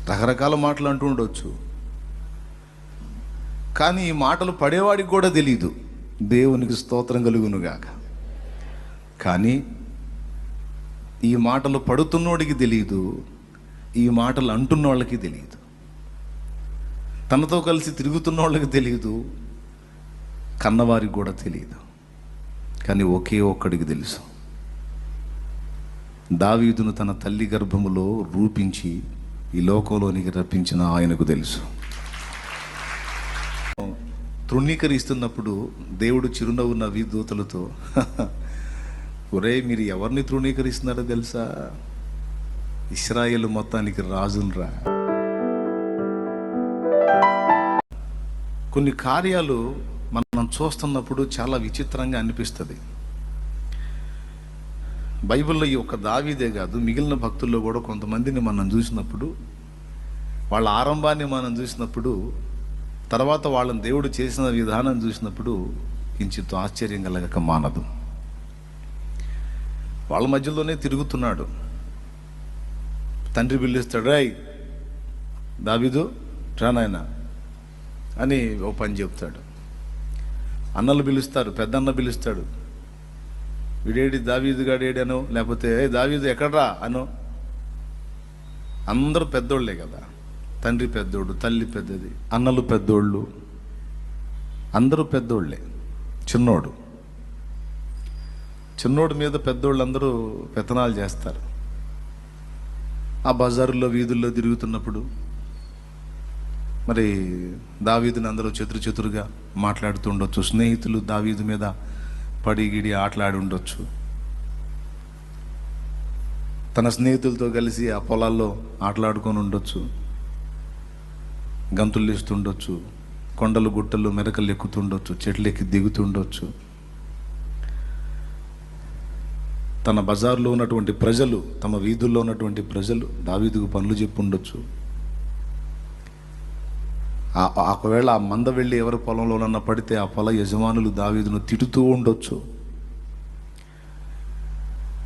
రకరకాల మాటలు అంటూ ఉండొచ్చు, కానీ ఈ మాటలు పడేవాడికి కూడా తెలియదు. దేవునికి స్తోత్రం కలుగునుగాక. కానీ ఈ మాటలు పడుతున్నోడికి తెలియదు, ఈ మాటలు అంటున్న వాళ్ళకి తెలియదు, తనతో కలిసి తిరుగుతున్న వాళ్ళకి తెలియదు, కన్నవారికి కూడా తెలియదు. కానీ ఒకే ఒక్కడికి తెలుసు. దావీదును తన తల్లి గర్భములో రూపించి ఈ లోకంలోనికి రప్పించిన ఆయనకు తెలుసు. తృణీకరిస్తున్నప్పుడు దేవుడు చిరునవ్వు నవ్వి దూతలతో, ఒరే మీరు ఎవరిని తృణీకరిస్తున్నారో తెలుసా? ఇశ్రాయేలు మొత్తానికి రాజులరా. కొన్ని కార్యాలు మనం చూస్తున్నప్పుడు చాలా విచిత్రంగా అనిపిస్తుంది. బైబిల్లో ఈ ఒక్క దావీదే కాదు, మిగిలిన భక్తుల్లో కూడా కొంతమందిని మనం చూసినప్పుడు, వాళ్ళ ఆరంభాన్ని మనం చూసినప్పుడు, తర్వాత వాళ్ళని దేవుడు చేసిన విధానం చూసినప్పుడు కించిత్ ఆశ్చర్యం కలగక మానదు. వాళ్ళ మధ్యలోనే తిరుగుతున్నాడు. తండ్రి పిలుస్తాడు, రాయ్ దావీదు రానాయన అని ఓ పని చెప్తాడు. అన్నలు పిలుస్తారు, పెద్దన్న పిలుస్తాడు, వీడేడి దావీదు గాడేడి అనో, లేకపోతే దావీదు ఎక్కడ్రా అనో. అందరూ పెద్దోళ్లే కదా, తండ్రి పెద్దోడు, తల్లి పెద్దది, అన్నలు పెద్దోళ్ళు, అందరూ పెద్దోళ్లే. చిన్నోడు మీద పెద్దోళ్ళు అందరూ పెత్తనాలు చేస్తారు. ఆ బజారుల్లో వీధుల్లో తిరుగుతున్నప్పుడు మరి దావీదుని అందరూ చతురుగా మాట్లాడుతూ ఉండొచ్చు. స్నేహితులు దావీదు మీద పడి గిడి ఆటలాడి ఉండొచ్చు. తన స్నేహితులతో కలిసి ఆ పొలాల్లో ఆటలాడుకొని ఉండొచ్చు, గంతులు వేస్తుండొచ్చు, కొండలు గుట్టలు మెరకలు ఎక్కుతుండొచ్చు, చెట్లు ఎక్కి దిగుతుండొచ్చు. తన బజార్లో ఉన్నటువంటి ప్రజలు, తమ వీధుల్లో ఉన్నటువంటి ప్రజలు దావీదుకు పనులు చెప్పి ఉండొచ్చు. ఒకవేళ ఆ మంద వెళ్ళి ఎవరి పొలంలోనన్నా పడితే ఆ పొల యజమానులు దావీదును తిడుతూ ఉండొచ్చు.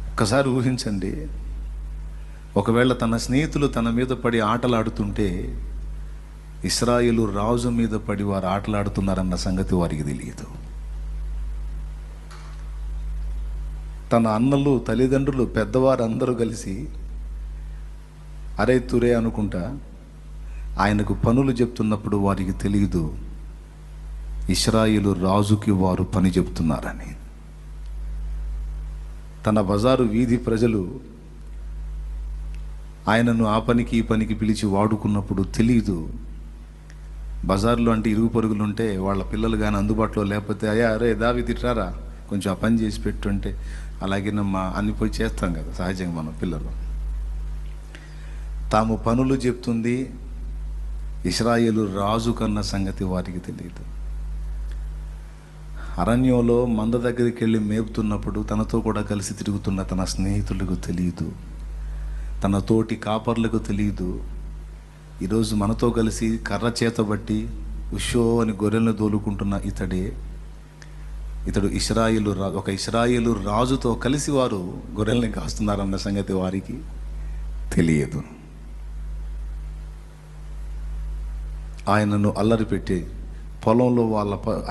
ఒక్కసారి ఊహించండి, ఒకవేళ తన స్నేహితులు తన మీద పడి ఆటలాడుతుంటే ఇశ్రాయేలు రాజు మీద పడి వారు ఆటలాడుతున్నారన్న సంగతి వారికి తెలియదు. తన అన్నలు, తల్లిదండ్రులు, పెద్దవారు అందరూ కలిసి అరే తురే అనుకుంటా ఆయనకు పనులు చెప్తున్నప్పుడు వారికి తెలియదు ఇశ్రాయేలు రాజుకి వారు పని చెప్తున్నారని. తన బజారు వీధి ప్రజలు ఆయనను ఆ పనికి ఈ పనికి పిలిచి వాడుకున్నప్పుడు తెలియదు. బజార్లో అంటే ఇరుగు పొరుగులు ఉంటే వాళ్ళ పిల్లలు కానీ అందుబాటులో లేకపోతే, అయ్యా అరే దావీదు తిట్టారా, కొంచెం ఆ పని చేసి పెట్టుంటే, అలాగేనమ్మా అని పోయి చేస్తాం కదా సహజంగా మన పిల్లలు. తాము పనులు చెప్తుంది ఇశ్రాయేలు రాజు కన్న సంగతి వారికి తెలియదు. అరణ్యంలో మంద దగ్గరికి వెళ్ళి మేపుతున్నప్పుడు తనతో కూడా కలిసి తిరుగుతున్న తన స్నేహితులకు తెలియదు, తన తోటి కాపర్లకు తెలియదు. ఈరోజు మనతో కలిసి కర్ర చేతబట్టి ఉషో అని గొర్రెలను దోలుకుంటున్న ఇతడు ఒక ఇశ్రాయేలు రాజుతో కలిసి వారు గొర్రెల్ని కాస్తున్నారన్న సంగతి వారికి తెలియదు. ఆయనను అల్లరి పెట్టి పొలంలో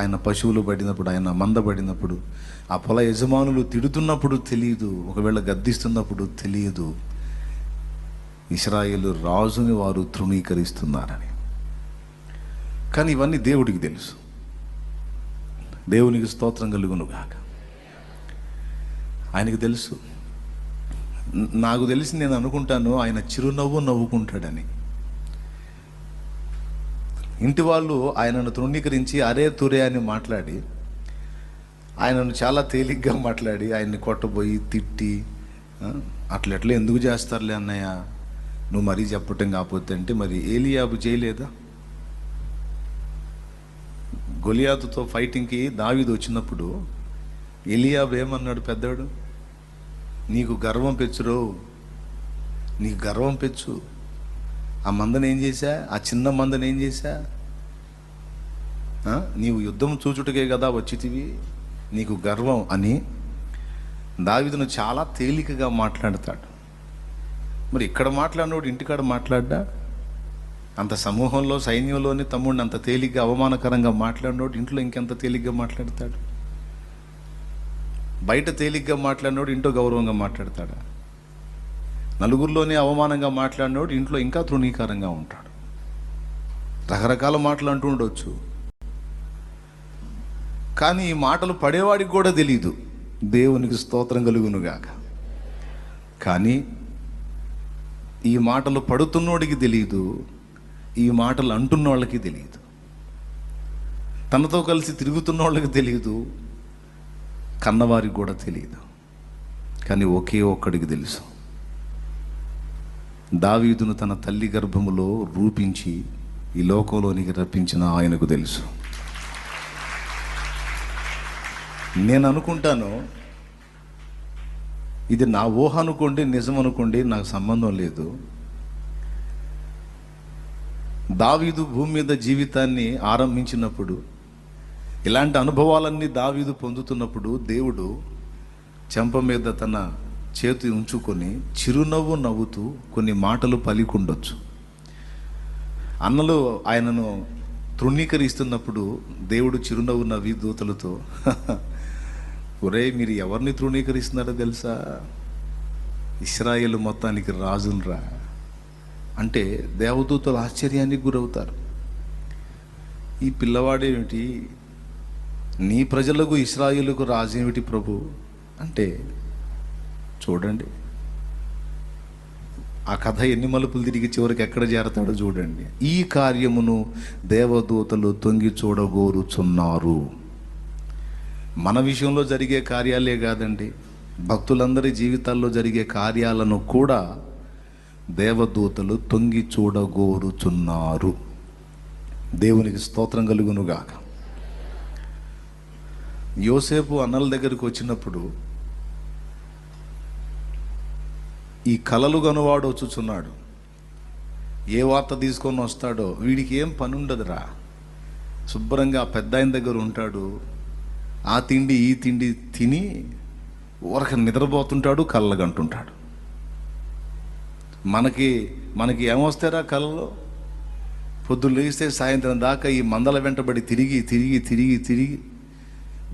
ఆయన పశువులు పడినప్పుడు, ఆయన మంద పడినప్పుడు, ఆ పొల యజమానులు తిడుతున్నప్పుడు తెలియదు, ఒకవేళ గద్దిస్తున్నప్పుడు తెలియదు ఇశ్రాయేలు రాజుని వారు తృణీకరిస్తున్నారని. కానీ ఇవన్నీ దేవుడికి తెలుసు. దేవునికి స్తోత్రం కలుగునుగాక. ఆయనకు తెలుసు. నాకు తెలిసి నేను అనుకుంటాను ఆయన చిరునవ్వు నవ్వుకుంటాడని. ఇంటి వాళ్ళు ఆయనను తృణీకరించి అరే తురే అని మాట్లాడి, ఆయనను చాలా తేలిగ్గా మాట్లాడి ఆయన్ని కొట్టబోయి తిట్టి, అట్లా ఎందుకు చేస్తారులే అన్నయ్య, నువ్వు మరీ చెప్పటం కాకపోతే అంటే, మరి ఏలియాబు చేయలేదా? గొలియాతుతో ఫైటింగ్కి దావీదు వచ్చినప్పుడు ఎలియాబు ఏమన్నాడు? పెద్దవాడు, నీకు గర్వం పెచ్చురో, నీకు గర్వం పెచ్చు. ఆ మందని ఏం చేశా, ఆ చిన్న మందని ఏం చేశా, నీవు యుద్ధం చూచుటకే కదా వచ్చితివి, నీకు గర్వం అని దావీదును చాలా తేలికగా మాట్లాడతాడు. మరి ఇక్కడ మాట్లాడినోడు ఇంటికాడ మాట్లాడ్డా? అంత సమూహంలో సైన్యంలోని తమ్ముడిని అంత తేలిగ్గా అవమానకరంగా మాట్లాడినోడు ఇంట్లో ఇంకెంత తేలిగ్గా మాట్లాడతాడు? బయట తేలిగ్గా మాట్లాడినోడు ఇంట్లో గౌరవంగా మాట్లాడతాడా? నలుగురిలోనే అవమానంగా మాట్లాడినోడు ఇంట్లో ఇంకా తృణీకారంగా ఉంటాడు. రకరకాల మాటలు అంటూ ఉండొచ్చు, కానీ ఈ మాటలు పడేవాడికి కూడా తెలియదు. దేవునికి స్తోత్రం కలుగునుగాక. కానీ ఈ మాటలు పడుతున్నోడికి తెలియదు, ఈ మాటలు అంటున్న వాళ్ళకి తెలియదు, తనతో కలిసి తిరుగుతున్న వాళ్ళకి తెలియదు, కన్నవారికి కూడా తెలియదు. కానీ ఒకే ఒక్కడికి తెలుసు. దావీదును తన తల్లి గర్భములో రూపించి ఈ లోకంలోనికి రప్పించిన ఆయనకు తెలుసు. నేను అనుకుంటాను, ఇది నా ఊహ అనుకోండి, నిజం అనుకోండి, నాకు సంబంధం లేదు. దావీదు భూమి మీద జీవితాన్ని ఆరంభించినప్పుడు, ఇలాంటి అనుభవాలన్నీ దావీదు పొందుతున్నప్పుడు, దేవుడు చెంప మీద తన చేతి ఉంచుకొని చిరునవ్వు నవ్వుతూ కొన్ని మాటలు పలికుండొచ్చు. అన్నలు ఆయనను తృణీకరిస్తున్నప్పుడు దేవుడు చిరునవ్వు నవ్వి దూతలతో, ఒరే మీరు ఎవరిని తృణీకరిస్తున్నారో తెలుసా? ఇశ్రాయేలు మొత్తానికి రాజులరా అంటే దేవదూతలు ఆశ్చర్యానికి గురవుతారు. ఈ పిల్లవాడేమిటి, నీ ప్రజలకు ఇశ్రాయేలుకు రాజు ఏమిటి ప్రభు అంటే, చూడండి ఆ కథ ఎన్ని మలుపులు తిరిగి చివరికి ఎక్కడ చేరతాడో చూడండి. ఈ కార్యమును దేవదూతలు తొంగి చూడగోరుచున్నారు. మన విషయంలో జరిగే కార్యాలే కాదండి, భక్తులందరి జీవితాల్లో జరిగే కార్యాలను కూడా దేవదూతలు తొంగి చూడగోరుచున్నారు. దేవునికి స్తోత్రం కలుగునుగాక. యోసేపు అన్నల దగ్గరికి వచ్చినప్పుడు, ఈ కలలు గనువాడు వచ్చుచున్నాడు, ఏ వార్త తీసుకొని వస్తాడో వీడికి ఏం పని ఉండదురా, శుభ్రంగా పెద్ద ఆయన దగ్గర ఉంటాడు, ఆ తిండి ఈ తిండి తిని ఊరక నిద్రపోతుంటాడు, కళ్ళగంటుంటాడు. మనకి ఏమొస్తారా కళ్ళలో? పొద్దున్న లేస్తే సాయంత్రం దాకా ఈ మందల వెంటబడి తిరిగి తిరిగి తిరిగి తిరిగి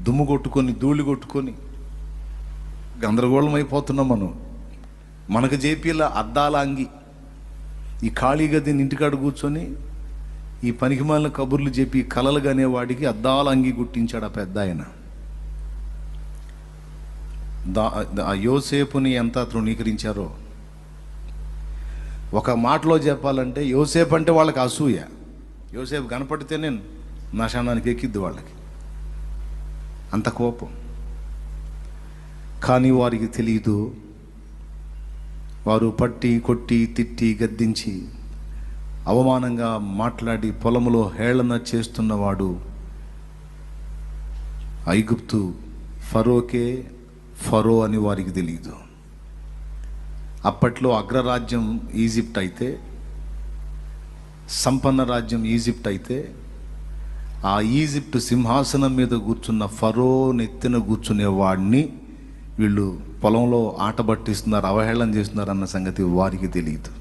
దుమ్ము కొట్టుకొని ధూళి కొట్టుకొని గందరగోళం అయిపోతున్నాం మనం. మనకు జేపీల అద్దాల అంగి, ఈ ఖాళీ గదిని ఇంటికాడ కూర్చొని ఈ పనికిమాలిన కబుర్లు చెప్పి కలలు అనేవాడికి అద్దాల అంగి గుట్టించాడు ఆ పెద్ద ఆయన. ఆ యోసేపుని ఎంత తృణీకరించారో. ఒక మాటలో చెప్పాలంటే, యోసేపు అంటే వాళ్ళకి అసూయ. యోసేపు కనపడితే నేను నశానానికి ఎక్కిద్ది వాళ్ళకి, అంత కోపం. కానీ వారికి తెలియదు, వారు పట్టి కొట్టి తిట్టి గద్దించి అవమానంగా మాట్లాడి పొలములో హేళన చేస్తున్నవాడు ఐగుప్తు ఫరోకే ఫరో అని వారికి తెలియదు. అప్పట్లో అగ్రరాజ్యం ఈజిప్ట్ అయితే, సంపన్న రాజ్యం ఈజిప్ట్ అయితే, ఆ ఈజిప్ట్ సింహాసనం మీద కూర్చున్న ఫరో నెత్తిన కూర్చునే వాడిని వీళ్ళు పొలంలో ఆట పట్టిస్తున్నారు, అవహేళన చేస్తున్నారు అన్న సంగతి వారికి తెలియదు.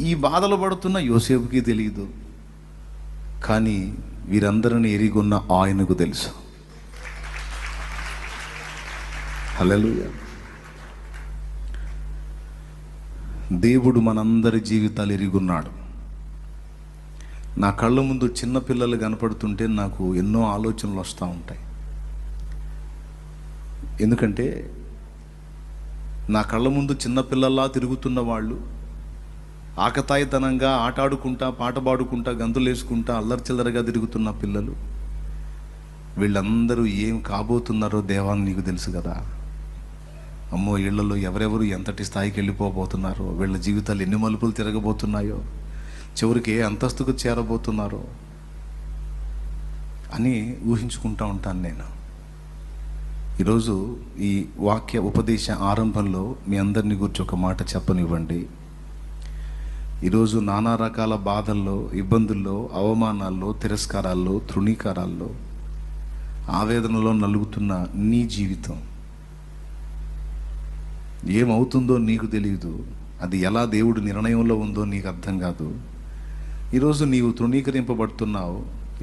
ఈ బాధలు పడుతున్న యోసేపుకి తెలియదు, కానీ వీరందరిని ఎరిగొన్న ఆయనకు తెలుసు. హల్లెలూయా. దేవుడు మనందరి జీవితాలు ఎరిగున్నాడు. నా కళ్ళ ముందు చిన్నపిల్లలు కనపడుతుంటే నాకు ఎన్నో ఆలోచనలు వస్తూ ఉంటాయి. ఎందుకంటే నా కళ్ళ ముందు చిన్నపిల్లల్లా తిరుగుతున్న వాళ్ళు, ఆకతాయితనంగా ఆటాడుకుంటా పాట పాడుకుంటా గంతులు వేసుకుంటా అల్లరి చిల్లరగా తిరుగుతున్న పిల్లలు, వీళ్ళందరూ ఏం కాబోతున్నారో దేవాన్ని నీకు తెలుసు కదా. అమ్మో, ఇళ్లలో ఎవరెవరు ఎంతటి స్థాయికి వెళ్ళిపోబోతున్నారో, వీళ్ళ జీవితాలు ఎన్ని మలుపులు తిరగబోతున్నాయో, చివరికి ఏ అంతస్తుకు చేరబోతున్నారో అని ఊహించుకుంటూ ఉంటాను నేను. ఈరోజు ఈ వాక్య ఉపదేశ ఆరంభంలో మీ అందరినీ గురించి ఒక మాట చెప్పనివ్వండి. ఈరోజు నానా రకాల బాధల్లో, ఇబ్బందుల్లో, అవమానాల్లో, తిరస్కారాల్లో, తృణీకారాల్లో, ఆవేదనలో నలుగుతున్న నీ జీవితం ఏమవుతుందో నీకు తెలియదు. అది ఎలా దేవుడు నిర్ణయంలో ఉందో నీకు అర్థం కాదు. ఈరోజు నీవు తృణీకరింపబడుతున్నావు,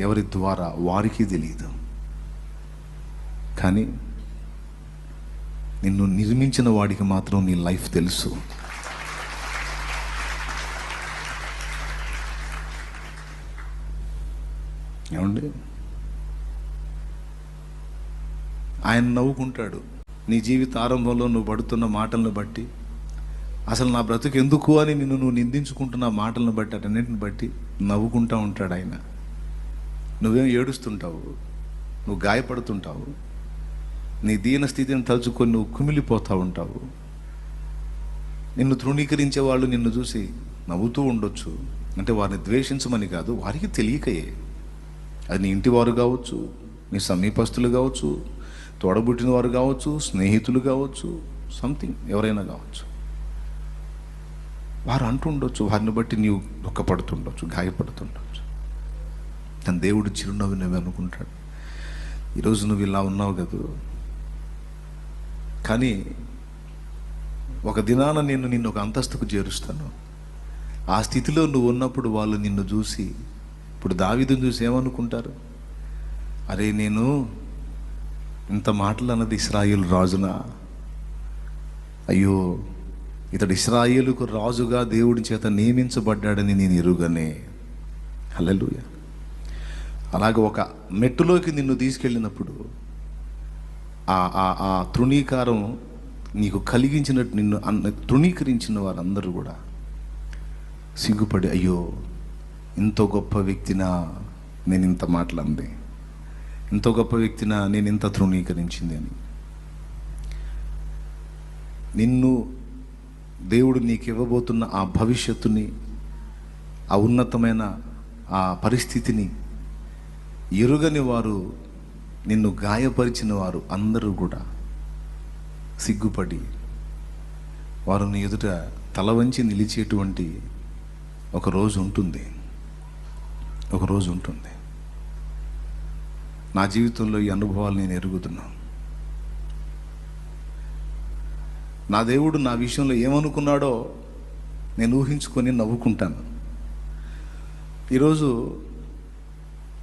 ఎవరి ద్వారా వారికి తెలియదు. కానీ నిన్ను నిర్మించిన వాడికి మాత్రం నీ లైఫ్ తెలుసు. ఏమండి, ఆయన నవ్వుకుంటాడు నీ జీవిత ఆరంభంలో నువ్వు పడుతున్న మాటలను బట్టి. అసలు నా బ్రతుకు ఎందుకు అని నువ్వు నిందించుకుంటున్న మాటలను బట్టి, అటన్నిటిని బట్టి నవ్వుకుంటూ ఉంటాడు ఆయన. నువ్వేం ఏడుస్తుంటావు, నువ్వు గాయపడుతుంటావు, నీ దీన స్థితిని తలుచుకొని నువ్వు కుమిలిపోతూ ఉంటావు. నిన్ను తృణీకరించే వాళ్ళు నిన్ను చూసి నవ్వుతూ ఉండొచ్చు. అంటే వారిని ద్వేషించమని కాదు, వారికి తెలియకయే. అది నీ ఇంటి వారు కావచ్చు, నీ సమీపస్తులు కావచ్చు, తోడబుట్టిన వారు కావచ్చు, స్నేహితులు కావచ్చు, సంథింగ్ ఎవరైనా కావచ్చు. వారు అంటుండొచ్చు, వారిని బట్టి నీవు దుఃఖపడుతుండొచ్చు, గాయపడుతుండొచ్చు. తన దేవుడు చిరునవ్వు నువ్వు అనుకుంటాడు, ఈరోజు నువ్వు ఇలా ఉన్నావు కదా, కానీ ఒక దినాన నేను నిన్ను ఒక అంతస్తుకు చేరుస్తాను. ఆ స్థితిలో నువ్వు ఉన్నప్పుడు వాళ్ళు నిన్ను చూసి, ఇప్పుడు దావీదును చూసి ఏమనుకుంటారు? అరే, నేను ఇంత మాటలు అన్నది ఇశ్రాయేలు రాజునా? అయ్యో, ఇతడు ఇశ్రాయేలుకు రాజుగా దేవుడి చేత నియమించబడ్డాడని నేను ఎరుగనే. హల్లెలూయా. అలాగే ఒక మెట్టులోకి నిన్ను తీసుకెళ్ళినప్పుడు ఆ తృణీకారం నీకు కలిగించినట్టు నిన్ను తృణీకరించిన వారందరూ కూడా సిగ్గుపడి, అయ్యో, ఇంత గొప్ప వ్యక్తినా నేను ఇంత మాట్లాడింది, ఇంత గొప్ప వ్యక్తినా నేను ఇంత తృణీకరించింది అని. నిన్ను దేవుడు నీకు ఇవ్వబోతున్న ఆ భవిష్యత్తుని, ఆ ఉన్నతమైన ఆ పరిస్థితిని ఎరుగని వారు, నిన్ను గాయపరిచిన వారు అందరూ కూడా సిగ్గుపడి వారు నీ ఎదుట తల వంచి నిలిచేటువంటి ఒక రోజు ఉంటుంది. ఒకరోజు ఉంటుంది. నా జీవితంలో ఈ అనుభవాలు నేను ఎరుగుతున్నాను. నా దేవుడు నా విషయంలో ఏమనుకున్నాడో నేను ఊహించుకొని నవ్వుకుంటాను. ఈరోజు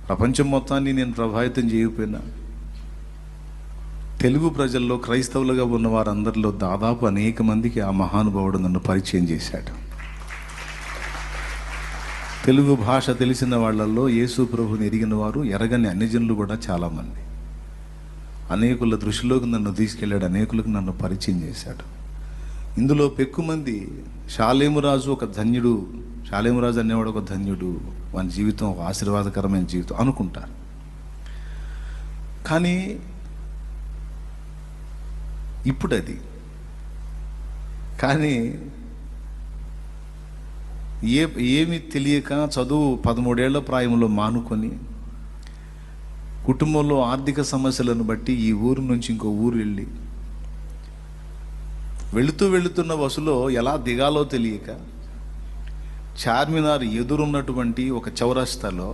ప్రపంచం మొత్తాన్ని నేను ప్రభావితం చేయకపోయినా తెలుగు ప్రజల్లో క్రైస్తవులుగా ఉన్న వారందరిలో దాదాపు అనేక మందికి ఆ మహానుభావుడు నన్ను పరిచయం చేశాడు. తెలుగు భాష తెలిసిన వాళ్ళల్లో యేసు ప్రభుని ఎరిగిన వారు, ఎరగని అన్యజనులు కూడా చాలామంది. అనేకుల దృష్టిలోకి నన్ను తీసుకెళ్ళాడు, అనేకులకు నన్ను పరిచయం చేశాడు. ఇందులో పెక్కుమంది షాలేమురాజు ఒక ధన్యుడు, షాలేమురాజు అనేవాడు ఒక ధన్యుడు, వాని జీవితం ఒక ఆశీర్వాదకరమైన జీవితం అనుకుంటారు. కానీ ఇప్పుడు అది కానీ ఏమి తెలియక చదువు 13 ఏళ్ల ప్రాయంలో మానుకొని కుటుంబంలో ఆర్థిక సమస్యలను బట్టి ఈ ఊరు నుంచి ఇంకో ఊరు వెళుతున్న బస్సులో ఎలా దిగాలో తెలియక చార్మినార్ ఎదురున్నటువంటి ఒక చౌరస్తాలో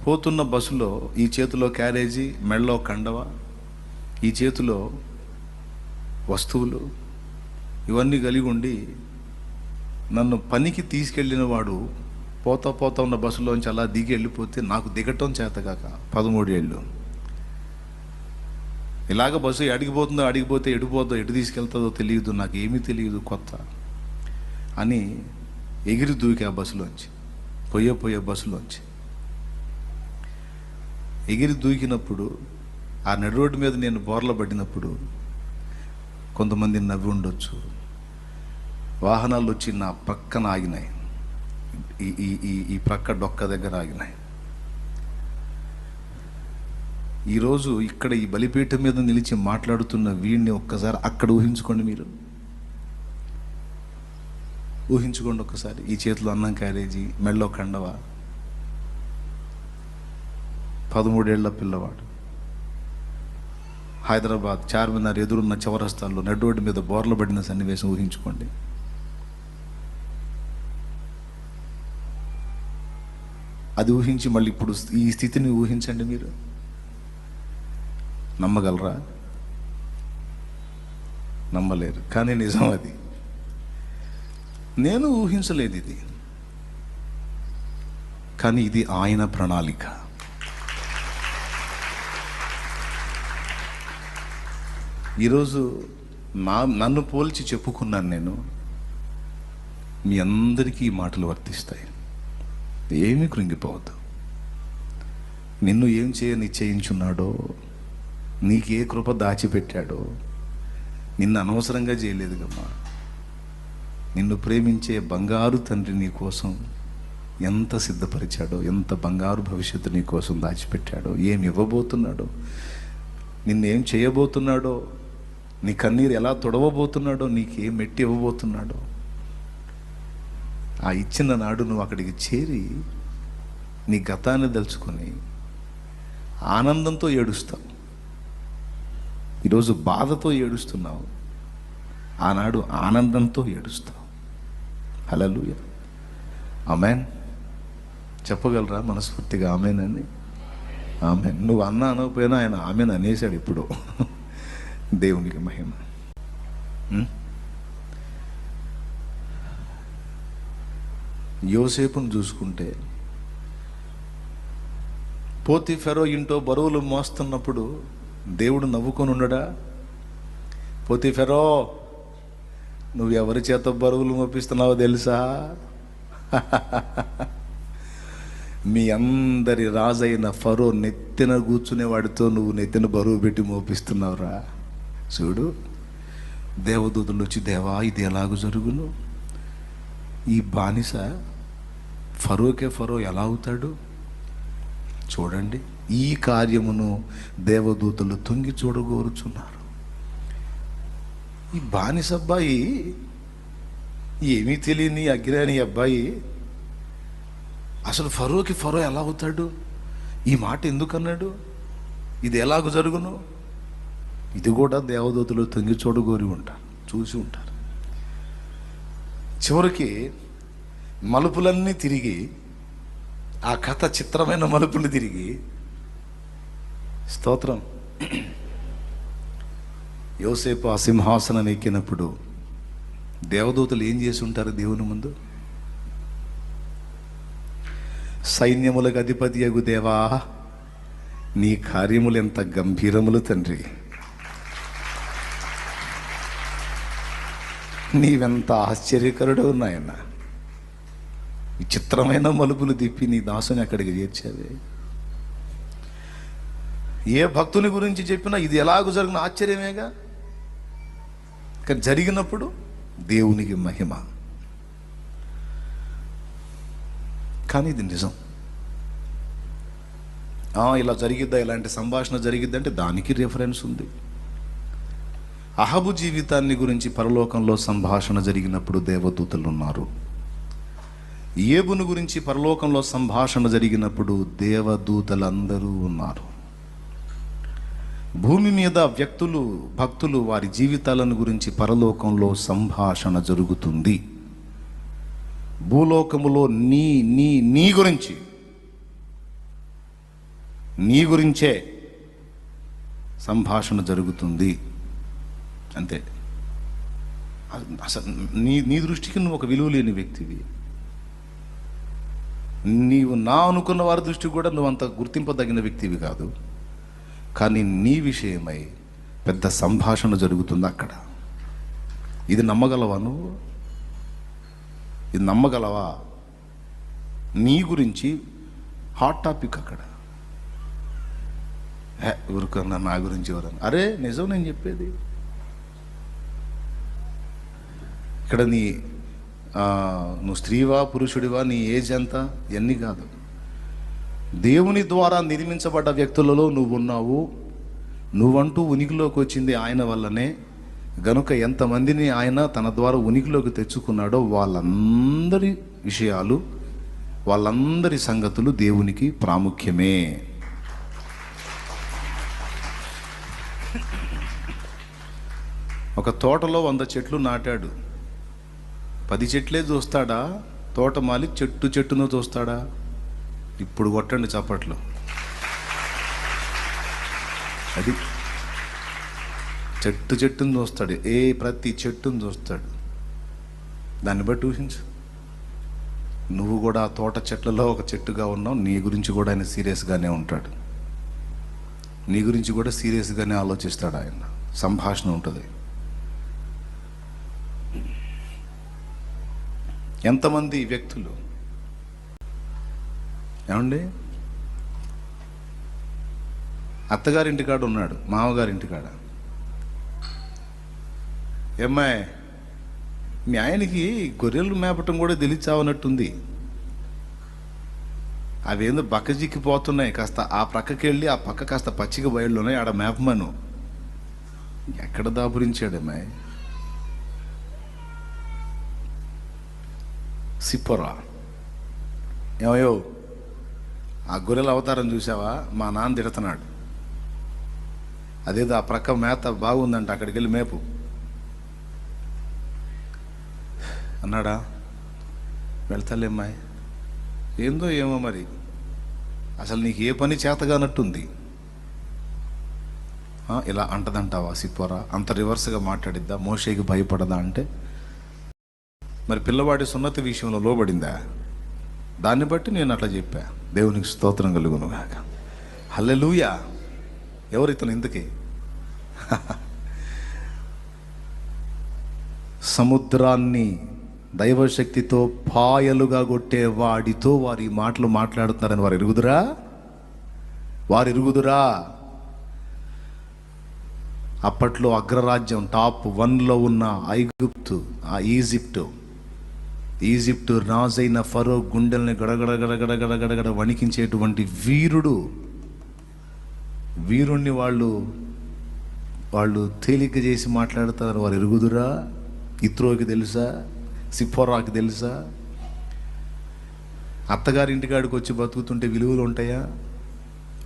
పోతున్న బస్సులో ఈ చేతిలో క్యారేజీ, మెడలో కండవ, ఈ చేతిలో వస్తువులు ఇవన్నీ కలిగి ఉండి నన్ను పనికి తీసుకెళ్ళిన వాడు పోతా ఉన్న బస్సులోంచి అలా దిగి వెళ్ళిపోతే నాకు దిగటం చేతగాక 13 ఏళ్ళు. ఇలాగ బస్సు అడిగిపోతే ఎటు తీసుకెళ్తుందో తెలియదు, నాకు ఏమీ తెలియదు, కొత్త అని ఎగిరి దూకి ఆ బస్సులోంచి పోయే బస్సులోంచి ఎగిరి దూకినప్పుడు ఆ నడి రోడ్డు మీద నేను బోర్ల పడినప్పుడు కొంతమంది నవ్వి ఉండొచ్చు. వాహనాలు వచ్చి నా ప్రక్కన ఆగినాయి, ఈ ప్రక్క డొక్క దగ్గర ఆగినాయి. ఈరోజు ఇక్కడ ఈ బలిపీఠం మీద నిలిచి మాట్లాడుతున్న వీడిని ఒక్కసారి అక్కడ ఊహించుకోండి. మీరు ఊహించుకోండి ఒక్కసారి. ఈ చేతిలో అన్నం క్యారేజీ, మెడలో కండవ, 13 ఏళ్ల పిల్లవాడు హైదరాబాద్ చార్మినార్ ఎదురున్న చౌరస్తాల్లో నడి రోడ్డు మీద బోర్ల పడిన సన్నివేశం ఊహించుకోండి. అది ఊహించి మళ్ళీ ఇప్పుడు ఈ స్థితిని ఊహించండి. మీరు నమ్మగలరా? నమ్మలేరు, కానీ నిజం అది. నేను ఊహించలేదు ఇది, కానీ ఇది ఆయన ప్రణాళిక. ఈరోజు నన్ను పోల్చి చెప్పుకున్నాను నేను. మీ అందరికీ ఈ మాటలు వర్తిస్తాయి. ఏమీ కృంగిపోవద్దు. నిన్ను ఏం నిశ్చయించున్నాడో, నీకే కృప దాచిపెట్టాడో, నిన్ను అనవసరంగా చేయలేదు కమ్మా. నిన్ను ప్రేమించే బంగారు తండ్రి నీ కోసం ఎంత సిద్ధపరిచాడో, ఎంత బంగారు భవిష్యత్తు నీ కోసం దాచిపెట్టాడో, ఏమి ఇవ్వబోతున్నాడో, నిన్నేం చేయబోతున్నాడో, నీ కన్నీరు ఎలా తొడవబోతున్నాడో, నీకేం మెట్టి ఇవ్వబోతున్నాడో, ఆ ఇచ్చిన నాడు నువ్వు అక్కడికి చేరి నీ గతాన్ని తలుచుకొని ఆనందంతో ఏడుస్తావు. ఈరోజు బాధతో ఏడుస్తున్నావు, ఆనాడు ఆనందంతో ఏడుస్తావు. హల్లెలూయా, ఆమేన్. చెప్పగలరా మనస్ఫూర్తిగా ఆమేన్ అని? ఆమేన్. నువ్వు అనకపోయినా ఆయన ఆమేన్ అనేసాడు ఇప్పుడు. దేవునికి మహిమ. యోసేపును చూసుకుంటే, పోతీఫెరో ఇంటో బరువులు మోస్తున్నప్పుడు దేవుడు నవ్వుకొని ఉండడా? పోతీఫెరో, నువ్వు ఎవరి చేత బరువులు మోపిస్తున్నావో తెలుసా? మీ అందరి రాజైన ఫరో నెత్తిన కూర్చునేవాడితో నువ్వు నెత్తిన బరువు పెట్టి మోపిస్తున్నావురా. చూడు, దేవదూతలు వచ్చి, దేవా ఇది ఎలాగూ జరుగును? ఈ బానిస ఫరోకే ఫరో ఎలా అవుతాడు? చూడండి, ఈ కార్యమును దేవదూతలు తొంగి చూడగోరుచున్నారు. ఈ బానిస అబ్బాయి, ఏమీ తెలియని అజ్ఞాని అబ్బాయి అసలు ఫరోకి ఫరో ఎలా అవుతాడు? ఈ మాట ఎందుకన్నాడు? ఇది ఎలాగ జరుగును? ఇది కూడా దేవదూతలు తొంగి చూడగోరి ఉంటారు, చూసి ఉంటారు. చివరికి మలుపులన్నీ తిరిగి, ఆ కథ చిత్రమైన మలుపులు తిరిగి, స్తోత్రం, యోసేపు ఆ సింహాసనం ఎక్కినప్పుడు దేవదూతలు ఏం చేసి ఉంటారు దేవుని ముందు? సైన్యములకు అధిపతి యగు దేవా, నీ కార్యములు ఎంత గంభీరములు తండ్రి, నీవెంత ఆశ్చర్యకరుడు నాయన. విచిత్రమైన మలుపులు తిప్పి నీ దాసుని అక్కడికి చేర్చావే. ఏ భక్తుని గురించి చెప్పినా ఇది ఎలాగూ జరిగిన ఆశ్చర్యమేగా. కానీ జరిగినప్పుడు దేవునికి మహిమ. కానీ ఇది నిజం. ఇలా జరిగిద్దా, ఇలాంటి సంభాషణ జరిగిద్దంటే దానికి రిఫరెన్స్ ఉంది. అహబు జీవితాన్ని గురించి పరలోకంలో సంభాషణ జరిగినప్పుడు దేవదూతలు ఉన్నారు. ఏబును గురించి పరలోకంలో సంభాషణ జరిగినప్పుడు దేవదూతలందరూ ఉన్నారు. భూమి మీద వ్యక్తులు, భక్తులు, వారి జీవితాలను గురించి పరలోకంలో సంభాషణ జరుగుతుంది. భూలోకములో నీ గురించే సంభాషణ జరుగుతుంది అంతే. అసలు నీ దృష్టికి నువ్వు ఒక విలువ లేని వ్యక్తివి. నీవు నా అనుకున్న వారి దృష్టికి కూడా నువ్వు అంత గుర్తింపదగిన వ్యక్తివి కాదు. కానీ నీ విషయమై పెద్ద సంభాషణ జరుగుతుంది అక్కడ. ఇది నమ్మగలవా నువ్వు? ఇది నమ్మగలవా? నీ గురించి హాట్ టాపిక్ అక్కడ. ఊరుకన్నా, నా గురించి ఎవరన్నా? అరే నిజం నేను చెప్పేది. ఇక్కడ నువ్వు స్త్రీవా పురుషుడివా, నీ ఏజ్ ఎంత, ఇవన్నీ కాదు. దేవుని ద్వారా నిర్మించబడ్డ వ్యక్తులలో నువ్వున్నావు. నువ్వంటూ ఉనికిలోకి వచ్చింది ఆయన వల్లనే. గనుక ఎంతమందిని ఆయన తన ద్వారా ఉనికిలోకి తెచ్చుకున్నాడో వాళ్ళందరి విషయాలు, వాళ్ళందరి సంగతులు దేవునికి ప్రాముఖ్యమే. ఒక తోటలో 100 చెట్లు నాటాడు. 10 చెట్లే చూస్తాడా? తోటమాలి చెట్టును చూస్తాడా? ఇప్పుడు కొట్టండి చప్పట్లు. అది చెట్టుని చూస్తాడు, ప్రతి చెట్టుని చూస్తాడు. దాన్ని బట్టి ఊహించు, నువ్వు కూడా ఆ తోట చెట్లలో ఒక చెట్టుగా ఉన్నావు. నీ గురించి కూడా ఆయన సీరియస్గానే ఉంటాడు. నీ గురించి కూడా సీరియస్గానే ఆలోచిస్తాడు ఆయన. సంభాషణ ఉంటుంది. ఎంతమంది వ్యక్తులు ఏమండి అత్తగారింటికాడ ఉన్నాడు, మామగారింటికాడ, ఏమ్మాయి మీ ఆయనకి గొర్రెలు మేపటం కూడా తెలిచావనట్టుంది, అవేందో బక్కజిక్కిపోతున్నాయి, కాస్త ఆ ప్రక్కకి వెళ్ళి ఆ పక్క కాస్త పచ్చిక బయళ్ళు ఉన్నాయి, ఆడ మేపమను. ఎక్కడ దాపురించాడమ్మాయి? సిప్పరా, ఏమయ్యో ఆ గొర్రెల అవతారం చూసావా? మా నాన్న తిడుతున్నాడు, అదేదో ఆ ప్రక్క మేత బాగుందంట, అక్కడికి వెళ్ళి మేపు అన్నాడా? వెళ్తాలేమ్మాయి. ఏందో ఏమో మరి, అసలు నీకు ఏ పని చేతగానట్టుంది. ఇలా అంటదంటావా సిప్పరా? అంత రివర్స్గా మాట్లాడిద్దా? మోషేకి భయపడదా అంటే మరి పిల్లవాడి సున్నతి విషయంలో లోబడిందా? దాన్ని బట్టి నేను అట్లా చెప్పా. దేవునికి స్తోత్రం కలుగును గాక. హల్లెలూయా. ఎవరితను ఇంతకీ? సముద్రాన్ని దైవశక్తితో పాయలుగా కొట్టే వాడితో వారు ఈ మాటలు మాట్లాడుతున్నారని వారు ఎరుగుదురా? అప్పట్లో అగ్రరాజ్యం టాప్ 1లో ఉన్న ఐగుప్తు, ఆ ఈజిప్టు రాజైన ఫరో గుండెల్ని గడగడ వణికించేటువంటి వీరుణ్ణి వాళ్ళు తేలిక చేసి మాట్లాడతారు. వారు ఎరుగుదురా? ఇత్రోకి తెలుసా? సిప్పోరాకి తెలుసా? అత్తగారింటికాడికి వచ్చి బతుకుతుంటే విలువలు ఉంటాయా?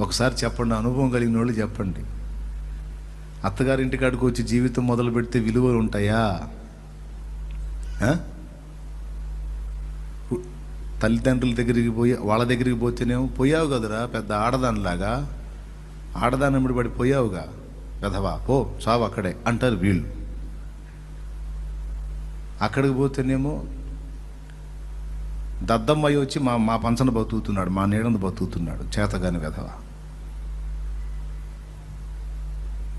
ఒకసారి చెప్పండి, అనుభవం కలిగిన వాళ్ళు చెప్పండి. అత్తగారింటికాడికి వచ్చి జీవితం మొదలు పెడితే విలువలు ఉంటాయా? తల్లిదండ్రుల దగ్గరికి వాళ్ళ దగ్గరికి పోతేనేమో పోయావు కదరా పెద్ద ఆడదానిలాగా, ఆడదాని పడి పోయావుగా కదవా, పో చావు అక్కడే అంటారు వీళ్ళు. అక్కడికి పోతేనేమో దద్దమ్మయ్య వచ్చి మా పంచన బతుకుతున్నాడు, మా నీడను బతుకుతున్నాడు, చేతగాని వెధవా.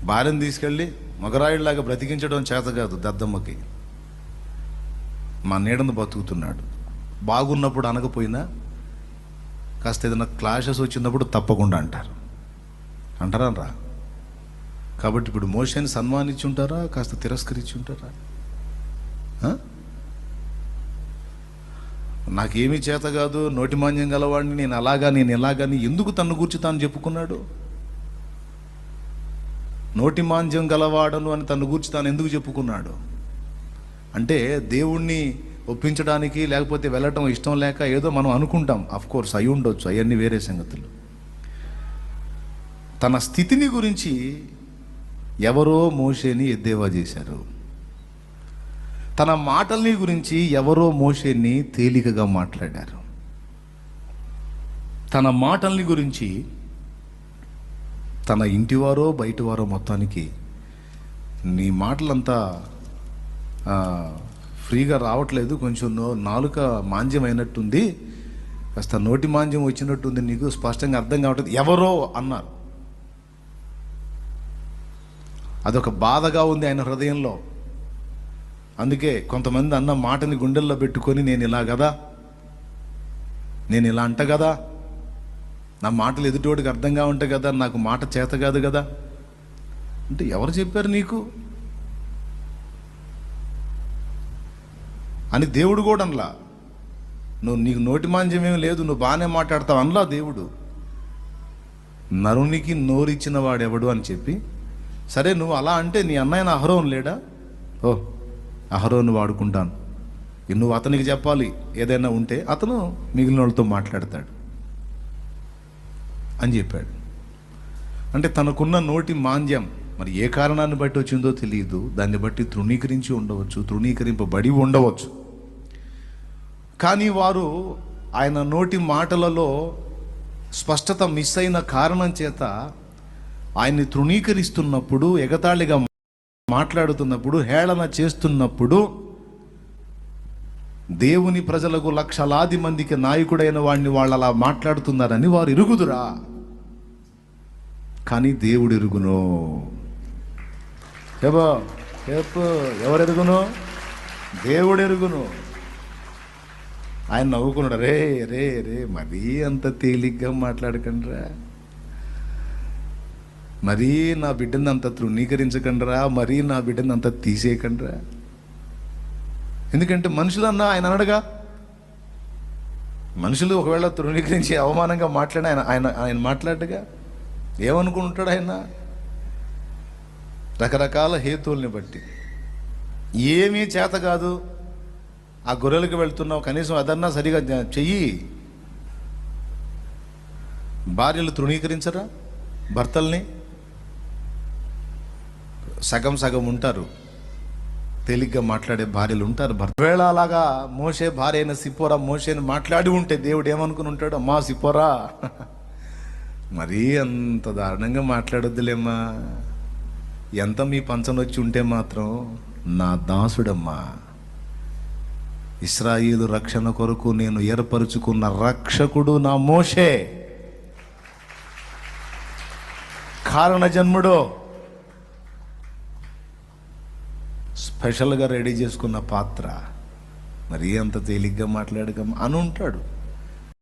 భార్యను తీసుకెళ్ళి మగరాయుడిలాగా బ్రతికించడం చేత కాదు దద్దమ్మకి, మా నీడను బతుకుతున్నాడు. బాగున్నప్పుడు అనకపోయినా కాస్త ఏదైనా క్లాషెస్ వచ్చినప్పుడు తప్పకుండా అంటారా? కాబట్టి ఇప్పుడు మోషేని సన్మానించి ఉంటారా, కాస్త తిరస్కరించి ఉంటారా? నాకేమీ చేత కాదు, నోటి మాంద్యం గలవాడిని, నేను ఎలాగని ఎందుకు తన్ను గూర్చి తాను చెప్పుకున్నాడు? నోటి మాంద్యం గలవాడను అని తన్ను గూర్చి తాను ఎందుకు చెప్పుకున్నాడు? అంటే దేవుణ్ణి ఒప్పించడానికి, లేకపోతే వెళ్ళటం ఇష్టం లేక ఏదో మనం అనుకుంటాం. అఫ్కోర్స్ అయి ఉండొచ్చు, అవన్నీ వేరే సంగతులు. తన స్థితిని గురించి ఎవరో మోషేని ఎద్దేవా చేశారు. తన మాటల్ని గురించి ఎవరో మోషేని తేలికగా మాట్లాడారు. తన మాటల్ని గురించి తన ఇంటివారో బయటివారో మొత్తానికి నీ మాటలంతా ఫ్రీగా రావట్లేదు, కొంచెం నాలుక మాంద్యం అయినట్టుంది, కాస్త నోటి మాంద్యం వచ్చినట్టుంది, నీకు స్పష్టంగా అర్థం కావట్లేదు ఎవరో అన్నారు. అదొక బాధగా ఉంది ఆయన హృదయంలో. అందుకే కొంతమంది అన్న మాటని గుండెల్లో పెట్టుకొని నేను ఇలా అంట కదా, నా మాటలు ఎదుటోడికి అర్థంగా ఉంటాయి కదా, నాకు మాట చేత కాదు కదా అంటే ఎవరు చెప్పారు నీకు అని దేవుడు కూడా అనలా. నీకు నోటి మాంద్యం ఏమి లేదు, నువ్వు బాగానే మాట్లాడతావు అనలా దేవుడు. నరునికి నోరిచ్చిన వాడెవడు అని చెప్పి, సరే నువ్వు అలా అంటే నీ అన్నయ్యన అహరోను లేడా? అహరోను వాడుకుంటాను, నువ్వు అతనికి చెప్పాలి, ఏదైనా ఉంటే అతను మిగిలిన వాళ్ళతో మాట్లాడతాడు అని చెప్పాడు. అంటే తనకున్న నోటి మాంద్యం మరి ఏ కారణాన్ని బట్టి వచ్చిందో తెలియదు, దాన్ని బట్టి తృణీకరించి ఉండవచ్చు, తృణీకరింపబడి ఉండవచ్చు. కానీ వారు ఆయన నోటి మాటలలో స్పష్టత మిస్ అయిన కారణం చేత ఆయన్ని తృణీకరిస్తున్నప్పుడు, ఎగతాళిగా మాట్లాడుతున్నప్పుడు, హేళన చేస్తున్నప్పుడు, దేవుని ప్రజలకు లక్షలాది మందికి నాయకుడైన వాడిని వాళ్ళు అలా మాట్లాడుతున్నారని వారు ఎరుగుదురా, కానీ దేవుడు ఎరుగును. ఎవరు ఎరుగును? దేవుడు ఎరుగును. ఆయన నవ్వుకున్నాడు, రే రే రే మరీ అంత తేలిగ్గా మాట్లాడకండిరా, మరీ నా బిడ్డని అంత తృణీకరించకండిరా, మరీ నా బిడ్డని అంత తీసేయకండిరా. ఎందుకంటే మనుషులన్నా ఆయన అనడుగా, మనుషులు ఒకవేళ తృణీకరించి అవమానంగా మాట్లాడి ఆయన ఆయన ఆయన మాట్లాడగా ఏమనుకుంటాడు ఆయన? రకరకాల హేతువుల్ని బట్టి. ఏమీ చేత కాదు, ఆ గొర్రెలకు వెళ్తున్నావు, కనీసం అదన్నా సరిగా చెయ్యి. భార్యలు తృణీకరించరా భర్తల్ని? సగం సగం ఉంటారు, తేలిగ్గా మాట్లాడే భార్యలు ఉంటారు. వేళ అలాగా మోషే భార్య అయిన సిపోరా మోషేని మాట్లాడి ఉంటే దేవుడు ఏమనుకుని ఉంటాడు? అమ్మా సిపోరా, మరీ అంత దారుణంగా మాట్లాడొద్దులేమ్మా, ఎంత మీ పంచనొచ్చి ఉంటే మాత్రం నా దాసుడమ్మా, ఇశ్రాయేలు రక్షణ కొరకు నేను ఏర్పరుచుకున్న రక్షకుడు నా మోషే, కారణ జన్ముడు, స్పెషల్గా రెడీ చేసుకున్న పాత్ర, మరీ అంత తేలిగ్గా మాట్లాడక అని ఉంటాడు.